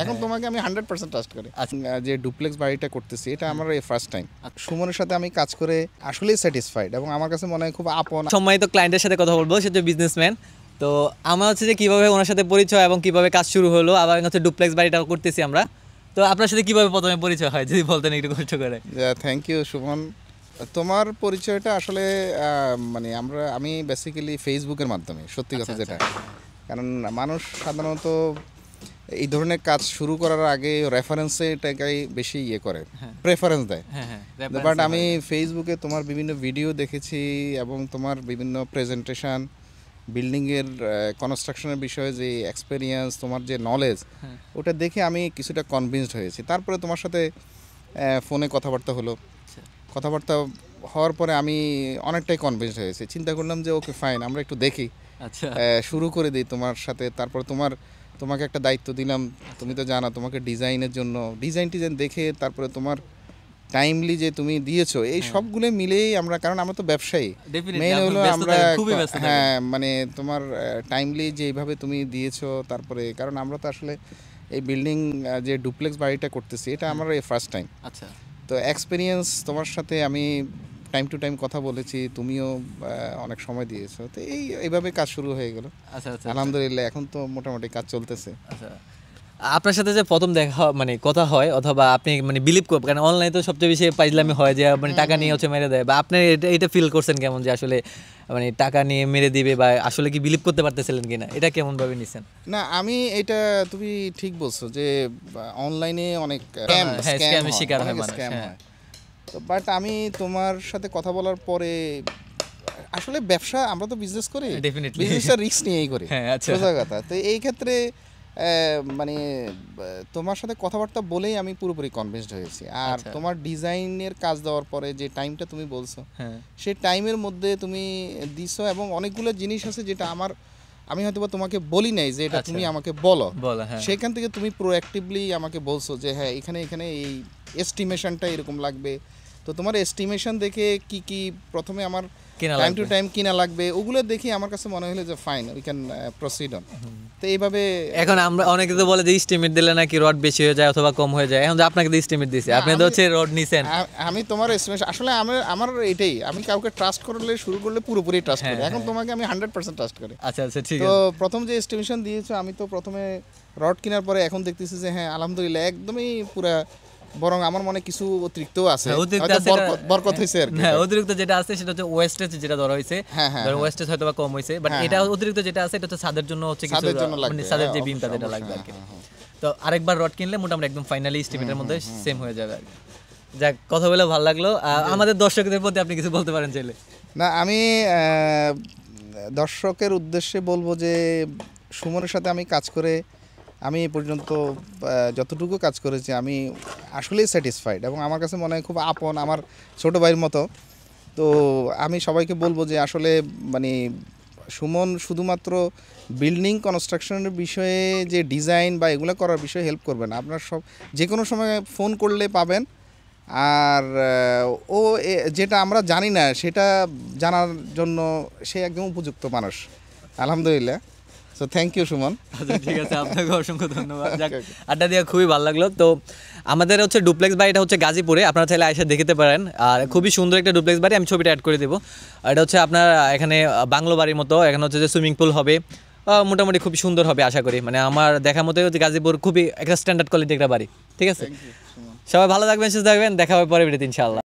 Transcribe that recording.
এখন তোমাকে আমি 100% ট্রাস্ট করি। যে ডুপ্লেক্স বাড়িটা করতেছি এটা আমার এই ফার্স্ট টাইম। সুমনের সাথে আমি কাজ করে আসলেই স্যাটিসফাইড এবং আমার কাছে মনে হয় খুব আপন। সম্মানিত ক্লায়েন্টের সাথে কথা বলবো, সে যে বিজনেসম্যান। তো আমার হচ্ছে যে কীভাবে ওনার সাথে পরিচয় এবং কীভাবে কাজ শুরু হলো, আবার হচ্ছে ডুপ্লেক্স বাড়িটা করতেছি আমরা। তো আপনার সাথে কীভাবে প্রথমে পরিচয় হয় যদি বলতেন একটু কষ্ট করে। Thank you Suman. তোমার পরিচয়টা আসলে মানে আমি বেসিক্যালি ফেসবুকের মাধ্যমে, সত্যি কথা যেটা, কারণ মানুষ সাধারণত এই ধরনের কাজ শুরু করার আগে রেফারেন্সে এটাকেই বেশি করে, প্রেফারেন্স দেয়। বাট আমি ফেসবুকে তোমার বিভিন্ন ভিডিও দেখেছি এবং তোমার বিভিন্ন প্রেজেন্টেশন, বিল্ডিংয়ের কনস্ট্রাকশনের বিষয়ে যে এক্সপেরিয়েন্স, তোমার যে নলেজ, ওটা দেখে আমি কিছুটা কনভিন্সড হয়েছি। তারপরে তোমার সাথে ফোনে কথাবার্তা হলো, কথাবার্তা হওয়ার পরে আমি অনেকটাই কনভিন্সড হয়েছি। চিন্তা করলাম যে ওকে ফাইন, আমরা একটু দেখি, শুরু করে দিই তোমার সাথে। তারপর তোমাকে একটা দায়িত্ব দিলাম, তুমি তো জানো তোমাকে ডিজাইনের জন্য ডিজাইন দেখে তারপরে তোমার টাইমলি যে তুমি দিয়েছো, এই সবগুলো মিলেই আমরা, কারণ আমরা তো ব্যবসায়ী, মেইন হলো আমরা, হ্যাঁ মানে তোমার টাইমলি যেভাবে তুমি দিয়েছো, তারপরে কারণ আমরা তো আসলে এই বিল্ডিং যে ডুপ্লেক্স বাড়িটা করতেছি এটা আমার এই ফার্স্ট টাইম। আচ্ছা, তো এক্সপিরিয়েন্স তোমার সাথে আমি টাইম টু টাইম কথা বলেছি, তুমিও অনেক সময় দিয়েছো, তো এইভাবে কাজ শুরু হয়ে গেল। আচ্ছা, আলহামদুলিল্লাহ এখন তো মোটামুটি কাজ চলতেছে। আচ্ছা, আপনার সাথে যে প্রথম দেখা মানে কথা হয়, অথবা আপনি মানে বিলিভ করবেন, কারণ অনলাইনে তো সবচেয়ে বেশি পাইজলামি হয় যে মানে টাকা নিয়ে হচ্ছে মেরে দেয়, বা আপনি এটা ফিল করছেন কেমন যে আসলে মানে টাকা নিয়ে মেরে দিবে, বা আসলে কি বিলিভ করতে পারতেছিলেন কিনা, এটা কেমন ভাবে নিছেন? না, আমি এটা তুমি ঠিক বলছো যে অনলাইনে অনেক স্ক্যামের শিকার হয় মানুষ। তো বাট আমি তোমার সাথে কথা বলার পরে আসলে ব্যবসা, আমরা তো বিজনেস করি, বিজনেসটা রিস্ক নিয়েই করি, সোজা কথা। তো এই ক্ষেত্রে মানে তোমার সাথে কথাবার্তা বলেই আমি পুরোপুরি কনভিন্সড হয়েছি। আর তোমার ডিজাইনের কাজ দেওয়ার পরে যে টাইমটা তুমি বলছো, সেই টাইমের মধ্যে তুমি দিছো, এবং অনেকগুলো জিনিস আছে যেটা আমি হয়তো তোমাকে বলি নাই যে এটা তুমি আমাকে বলো, সেখান থেকে তুমি প্রোঅ্যাক্টিভলি আমাকে বলছো যে হ্যাঁ এখানে এই এস্টিমেশনটা এরকম লাগবে। তো তোমার এস্টিমেশন দেখে কি প্রথমে আমার টাইম টু টাইম কিনা লাগবে, ওগুলো দেখি আমার কাছে মনে হলো যে fine, we can proceed on. তো এইভাবে এখন আমরা অনেকে তো বলে যে এস্টিমেট দিলে নাকি রড বেশি হয়ে যায় অথবা কম হয়ে যায়, এখন যে আপনাকে তো এস্টিমেট দিয়েছে, আপনি তো হচ্ছে রড নিছেন। আমি তোমার এস্টিমেশন আসলে আমার এটাই, আমি কাউকে ট্রাস্ট করলে শুরু করলে পুরোপুরি ট্রাস্ট করি, এখন তোমাকে আমি 100% ট্রাস্ট করি। আচ্ছা, ঠিক আছে। তো প্রথম যে এস্টিমেশন দিয়েছো, আমি তো প্রথমে রড কেনার পরে এখন দেখতেছি যে হ্যাঁ আলহামদুলিল্লাহ একদমই পুরা, বরং আমার মনে কিছু অতিরিক্তও আছে, বরকত হইছে আর কি। হ্যাঁ, অতিরিক্ত যেটা আছে সেটা হচ্ছে ওয়েস্টেজ, যেটা ধরা হইছে, ধর ওয়েস্টেজ হয়তো বা কম হইছে, বাট এটা অতিরিক্ত যেটা আছে এটা হচ্ছে ছাদের জন্য, হচ্ছে কিছু মানে ছাদের যে বিমটা যেটা লাগবে আর কি। তো আরেকবার রড কিনলে মোটামুটি একদম ফাইনালি এস্টিমেটের মধ্যে সেম হয়ে যাবে আর কি। যাক, কথা বলে ভালো লাগলো। আমাদের দর্শকদের প্রতি আপনি কিছু বলতে পারেন চাইলে। না, আমি দর্শকের উদ্দেশ্যে বলবো যে সুমনের সাথে আমি কাজ করে, আমি এ পর্যন্ত যতটুকু কাজ করেছি আমি আসলেই স্যাটিসফাইড, এবং আমার কাছে মনে হয় খুব আপন, আমার ছোটো ভাইয়ের মতো। তো আমি সবাইকে বলবো যে আসলে মানে সুমন শুধুমাত্র বিল্ডিং কনস্ট্রাকশনের বিষয়ে যে ডিজাইন বা এগুলো করার বিষয়ে হেল্প করবে না, আপনার যে কোনো সময় ফোন করলে পাবেন। আর ও যেটা আমরা জানি না সেটা জানার জন্য সে একদম উপযুক্ত মানুষ, আলহামদুলিল্লাহ। So thank you Suman. আচ্ছা, ঠিক আছে, আপনাকে অসংখ্য ধন্যবাদ। আড্ডা দিয়ে খুবই ভালো লাগলো। তো আমাদের হচ্ছে ডুপ্লেক্স বাড়িটা হচ্ছে গাজীপুরে, আপনারা চাইলে আইসা দেখতে পারেন। আর খুবই সুন্দর একটা ডুপ্লেক্স বাড়ি, আমি ছবিটা অ্যাড করে দেবো। এটা হচ্ছে আপনার এখানে বাংলো বাড়ির মতো, এখানে হচ্ছে যে সুইমিং পুল হবে, মোটামুটি খুবই সুন্দর হবে আশা করি। মানে আমার দেখা মতো হচ্ছে গাজীপুর খুবই একটা স্ট্যান্ডার্ড কোয়ালিটি একটা বাড়ি। ঠিক আছে, সবাই ভালো থাকবেন, সুস্থ থাকবেন, দেখা হবে পরে ভিডিওতে ইনশাআল্লাহ।